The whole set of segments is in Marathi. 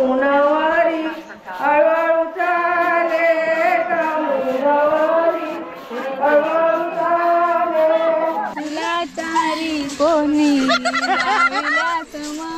कामुनवारी हळूहळू चाले कामुनवारी हळूहळू चाले तुला चारी कोणी लावला समा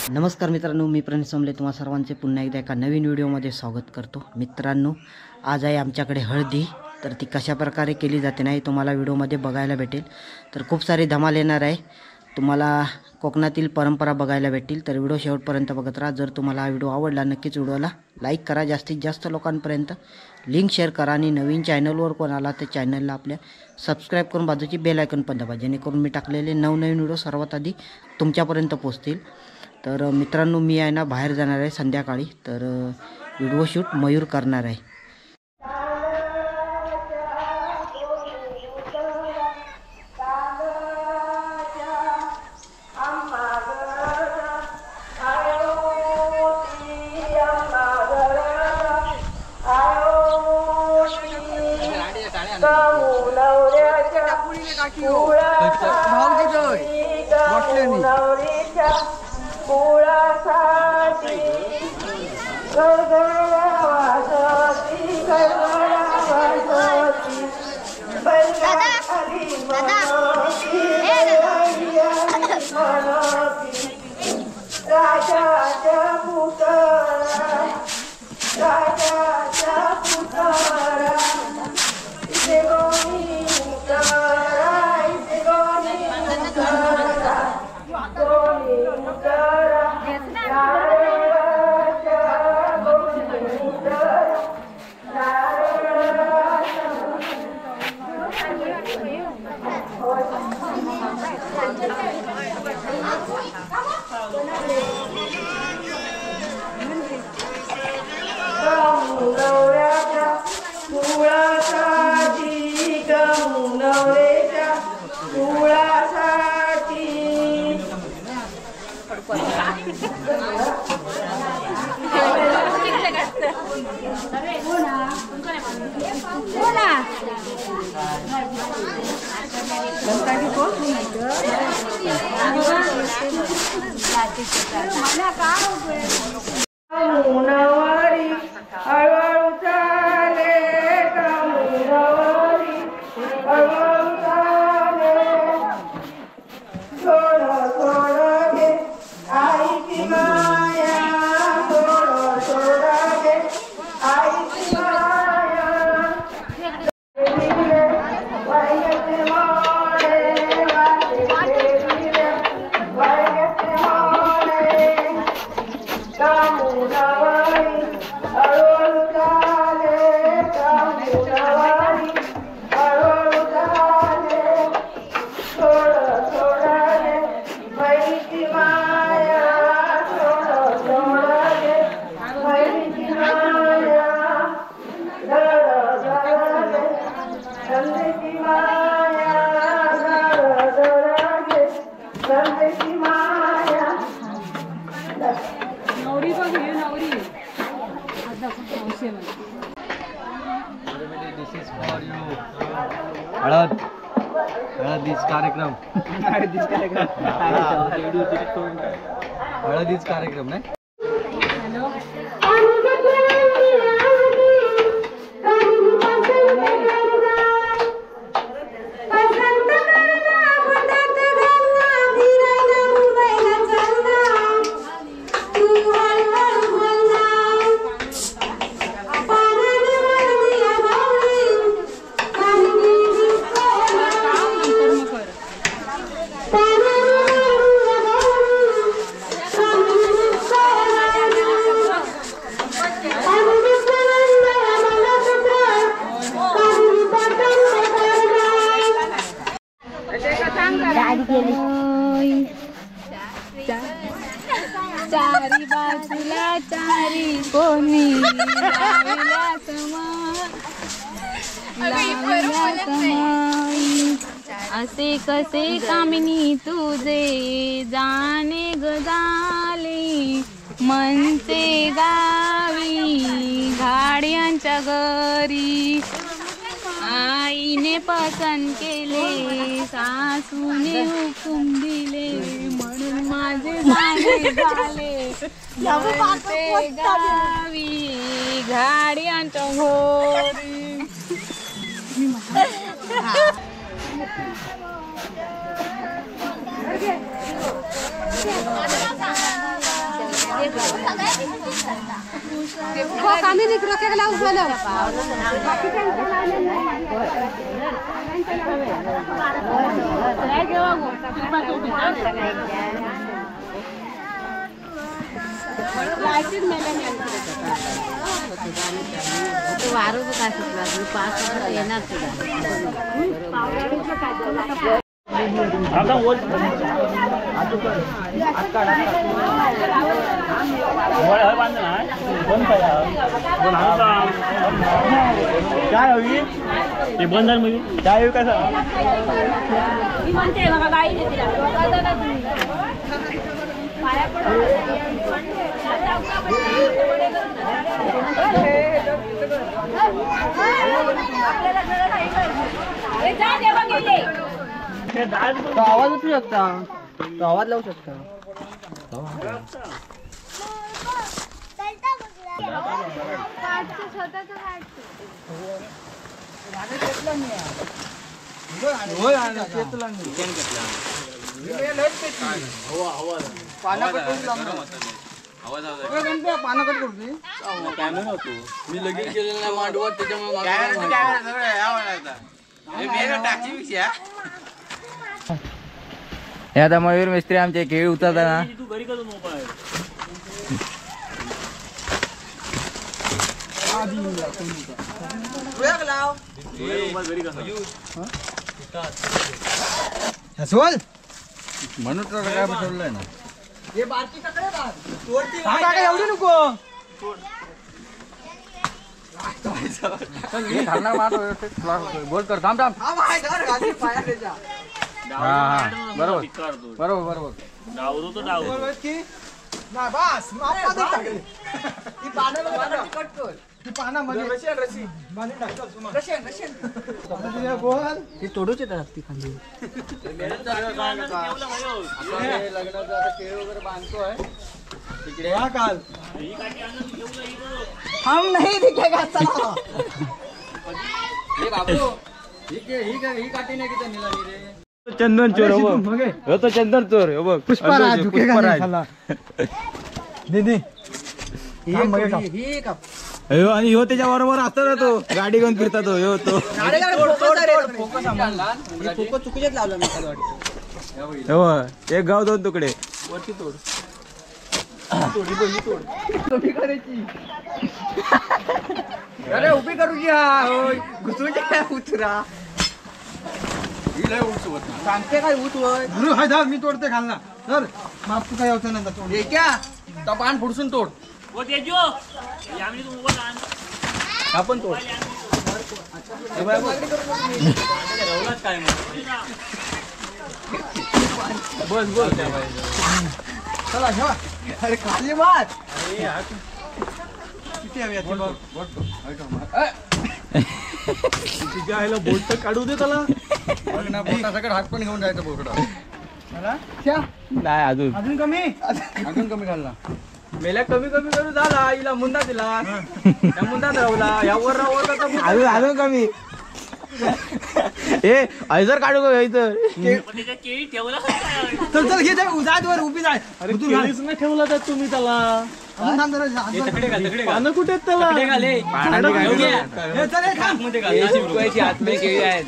नमस्कार मित्रांनो, मी प्रणित सोमले तुम्हा सर्वांचे पुन्हा एकदा एका नवीन व्हिडिओमध्ये स्वागत करतो। मित्रांनो, आज आहे आमच्याकडे हळदी। तर ती कशा प्रकारे केली जाते नाही तुम्हाला व्हिडिओमध्ये बघायला भेटेल। तर खूप सारी धमाल येणार आहे, तुम्हाला कोकणातील परंपरा बघायला भेटतील। तर व्हिडिओ शेवटपर्यंत बघत राहा। जर तुम्हाला हा व्हिडिओ आवडला नक्कीच व्हिडिओला लाईक करा, जास्तीत जास्त लोकांपर्यंत लिंक शेअर करा आणि नवीन चॅनलवर कोण आला तर चॅनलला आपल्या सबस्क्राईब करून बाजूची बेल आयकॉन पण दाबा, जेणेकरून मी टाकलेले नवनवीन व्हिडिओ सर्वात आधी तुमच्यापर्यंत पोहोचतील। तर मित्रांनो, मी आहे ना बाहेर जाणार आहे संध्याकाळी। तर व्हिडिओ शूट मयूर करणार आहे। कुळासाठी गळगळ्या वाजवती गळगळ्या वाजवती बैलाखाली मनोती राजाच्या पुतळा राजाच्या पुतळा इथे गोणी उतरा इथे गोणी उतरा गोणी उतरा नारळाच्या गोणी उतरा कामुनवऱ्याच्या कुळासाठी कामुनवऱ्याच्या कुळासाठी कामुनवारी हळूहळू चाले कामुनवारी हळूहळू चाले थोडं थोडं घे आईची माया थोडं थोडं घे आईची माया वाईगते मोडे वाईगते मोडे कामुनवारी हळूहळू चाले कामुनवारी हळूहळू चाले थोडं थोडं घे बहिणीची माया थोडं थोडं घे बहिणीची माया धड धड घे संदेची माया धड धड घे संदेची माया नवरी बघ हे नवरी हळद हळदीच कार्यक्रम हळदीच कार्यक्रम नाही चारी बाजूला चारी कोणी लावला समा असे कसे कामिनी तुझे जाणे गजाले मनचे गावी घा गाड्यांच्या घरी आईने पसंत केले, सासूने हुकूम दिले, म्हणून माझे जाणे झाले म्हणते गावी गाड्यांच्या घरी. काय हवी ते बंद मध्ये काय हवी कसं आवाज उठू शकता, आवाज लावू शकता. मी लगेच केलेलं नाही मांडवत त्याच्यामुळे हे आता मयूर मिस्त्री आमचे केळी उतरताना तू घरी कसं मोबाईल म्हणून तर काय बसवलंय ना एवढी नको बोल कर थांब थांब. बरोबर बरोबर बरोबर. डावरो तो डावरो ती तोडूच येतात ती खाली. लग्नाचा आता केळी वगैरे बांधतोय तिकडे काल हम नहीं दिखेगा चला. ही काठी नाही किती निघाली रे. चंदन चोर हो तो चंदन चोर हो बघ. पुष्पराज दीदी अयो आणि ह्यो त्याच्या बरोबर असतो ना तो गाडी घेऊन फिरता तो ह्यो तो चुकीचेच लावलं मी खाली वाटतं. हो एक गाव दोन तुकडे वरती तोड. अरे उभी करू की घुसूच्या उतरा सांगते काय उठवय हाय धर मी तोडते खालना सर माप तू काय होतं ना तोड क्या पान फुडसून तोड आपण तोड बस बस चला घ्या. अरे खाली मात किती हवी आहे तुझ्या आईला बोट काढू दे त्याला. बोटासकट हात पण घेऊन जायचं बोकडा नाही अजून कमी अजून कमी घालला. मेल्या कमी कमी करू झाला हिला मुंदा दिला त्या मुंदा राहला यावर अजून कमी ए ऐजर काढू का इथं केळी ठेवला चल चल घे जाय वर उभी जाय. अरे तू केळीच नाही ठेवला तर तुम्ही त्याला पानं कुठे आहेत त्याला आतमध्ये केळी आहेत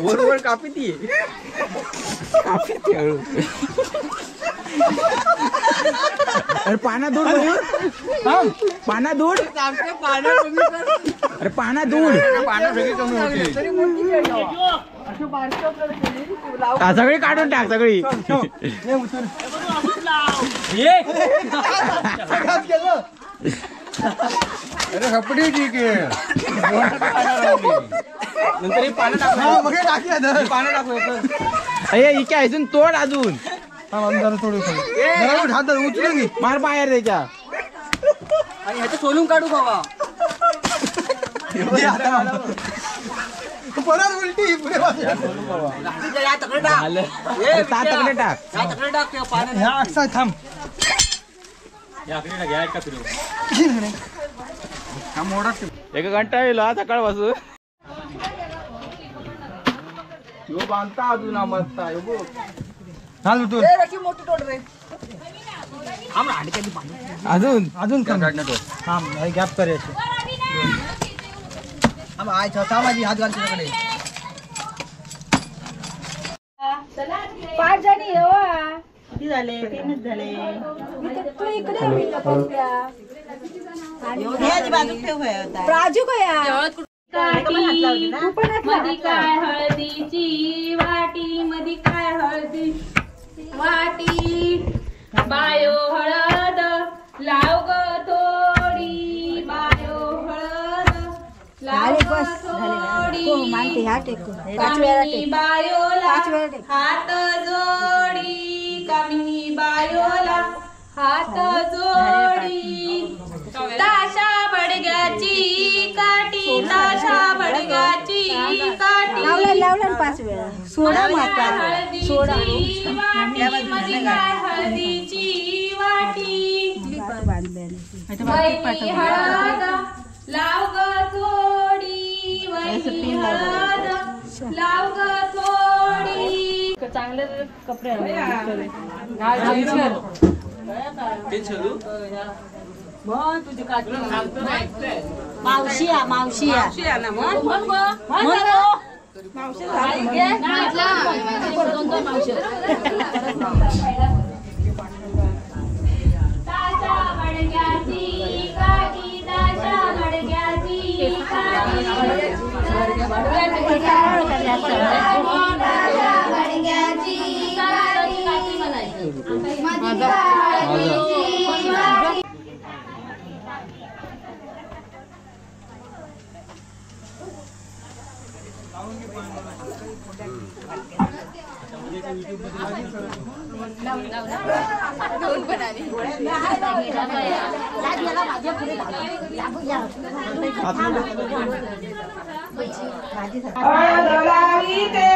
वर कापी ती अरे पाना दूध पाना दूध अरे पाना दूध सगळी काढून टाक सगळी. अरे कपडे ठीक आहे नंतर पाणी टाकू पाणी टाकू अरे इथे अजून तोड अजून थोडं उचलून मार बाहेर त्याच्या आणि ह्याचं सोलून काढू बाबा. परत उलटी पुढे या तकडे टाक. ह्या असा थांब. एक घंटा येईल सकाळ पासून बांधता अजून आम्हाला अजून अजून थांब गॅप करायचं. माझी हात घाल तुझ्याकडे. 5 जणी हो. किती झाले? 3च झाले. तू इकडे बाजू ठेव. प्राजू कया मधी काय हळदीची वाटी, मधी काय हळदी वाटी, बायो हळद लाव ग थोडी, बायो हळद लाव ग थोडी, कामिनी बायोला हात जोडी, कामिनी बायोला हात जोडी, ताशा बडग्याची काठी, ताशा बडग्याची काठी, लावला 5 वेळा. सोडा माता सोडा. मधी काय हळदीची वाटी, वैनी हळद लाव ग थोडी, वैनी हळद लाव ग थोडी. चांगले कपडे मावशिया ना ताशा बडग्याची काठी, ताशा बडग्याची काठी, बडग्याची काठी म्हणायची. हळदोलावीते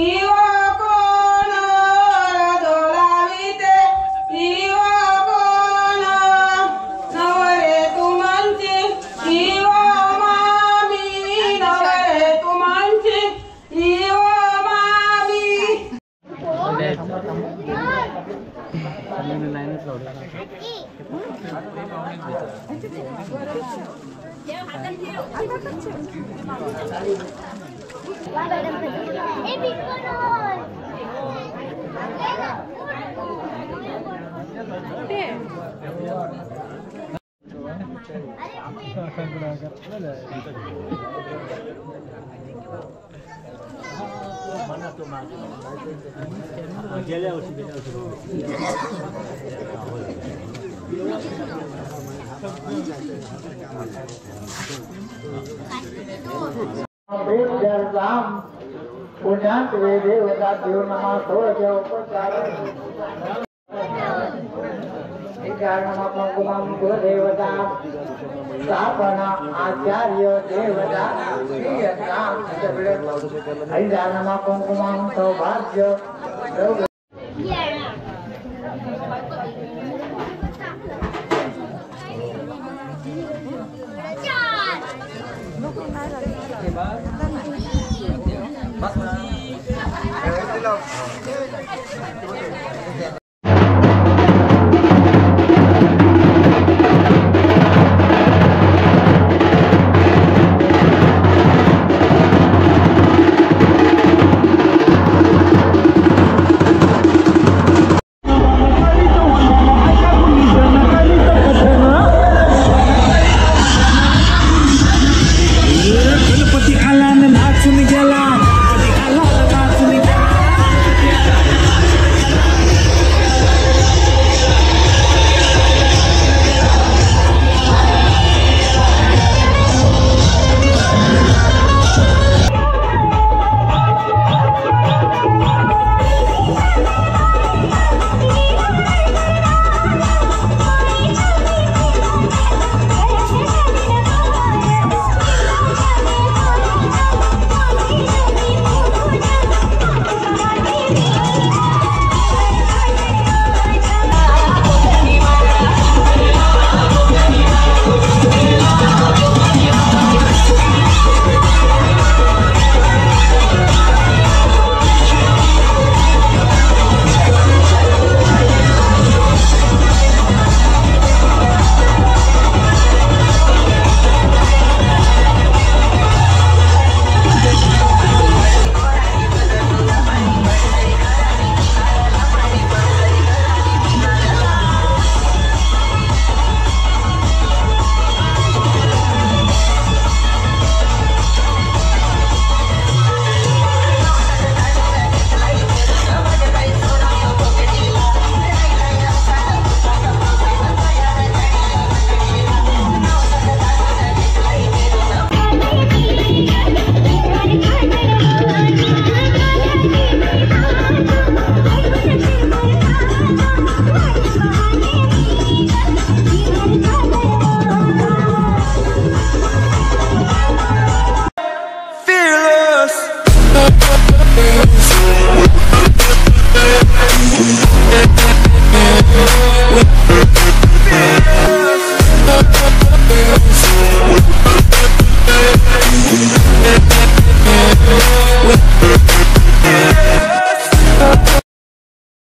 इव कोण, हळदोलावीते इव कोण, नवरे तुमचे इव मामी, नवरे तुमचे इव मामी. पुण्यात देवता देव नमा कुलदेवता स्थापना आचार्य देवता हरिदानमा कुंकुमं सौभाग्य. बस